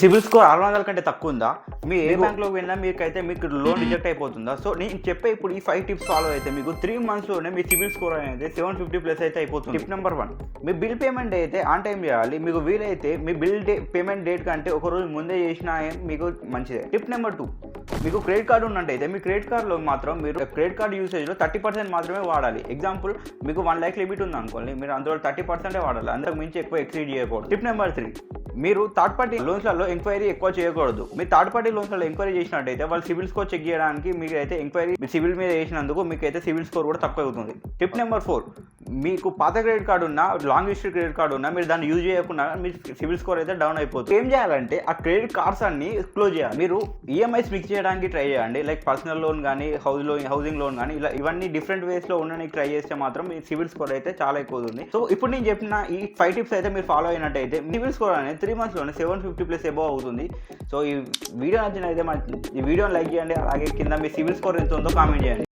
CIBIL score 600 కంటే తక్కువ ఉందా? మీ ఏ బ్యాంక్‌లోకి వెళ్ళినా మీకు లోన్ రిజెక్ట్ అయిపోతుందా? సో నేను చెప్పే ఇప్పుడు ఈ 5 టిప్స్ ఫాలో అయితే మీకు 3 మంత్స్‌లోనే మీ సిబిల్ స్కోర్ అనేది 750+ అయితే అయిపోతుంది. టిప్ నెంబర్ 1, మీ బిల్ పేమెంట్ అయితే ఆన్ టైం చేయాలి. మీకు వీలైతే మీ పేమెంట్ డేట్ కంటే ఒక రోజు ముందే చేసినా మీకు మంచిదే. టిప్ నెంబర్ 2, మీకు క్రెడిట్ కార్డు ఉన్నట్టయితే మీ క్రెడిట్ కార్డులో మాత్రం మీరు క్రెడిట్ కార్డు యూసేజ్లో 30% మాత్రమే వాడాలి. ఎగ్జాంపుల్, మీకు 1 lakh లిమిట్ ఉంది అనుకోండి, మీరు అందులో 30% వాడాలి, అంతకు మించి ఎక్కువ ఎక్సీడ్ చేయకూడదు. టిప్ నెంబర్ 3, మీరు థర్డ్ పార్టీ లోన్స్లలో ఎంక్వైరీ ఎక్కువ చేయకూడదు. మీరు థర్డ్ పార్టీ లోన్స్లలో ఎంక్వైరీ చేసినట్టయితే వాళ్ళు సివిల్ స్కోర్ చెక్ చేయడానికి మీకు అయితే ఎంక్వైరీ సివిల్ మీద చేసినందుకు మీకు అయితే సివిల్ స్కోర్ కూడా తక్కువ అవుతుంది. టిప్ నెంబర్ 4, మీకు పాత క్రెడిట్ కార్డు ఉన్నా, లాంగ్ హిస్టరీ క్రెడిట్ కార్డు ఉన్నా, మీరు దాన్ని యూజ్ చేయకుండా మీ సివిల్ స్కోర్ అయితే డౌన్ అయిపోతుంది. ఏం చేయాలంటే ఆ క్రెడిట్ కార్డ్స్ అన్ని క్లోజ్ చేయాలి. మీరు ఈఎంఐస్ మిక్స్ చేయడానికి ట్రై చేయండి. లైక్ పర్సనల్ లోన్ కానీ, హౌసింగ్ లోన్ కానీ, ఇవన్నీ డిఫరెంట్ వేస్లో ఉండడానికి ట్రై చేస్తే మాత్రం మీ సివిల్ స్కోర్ అయితే చాలా ఎక్కువ ఉంది. సో ఇప్పుడు నేను చెప్పిన ఈ 5 టిప్స్ అయితే మీరు ఫాలో అయినట్టయితే సివిల్ స్కోర్ అనేది 3 మంత్స్లోనే 750+ అబోవ్ అవుతుంది. సో ఈ వీడియో నచ్చినైతే ఈ వీడియోని లైక్ చేయండి. అలాగే కింద మీ సివిల్ స్కోర్ ఎంత ఉందో కామెంట్ చేయండి.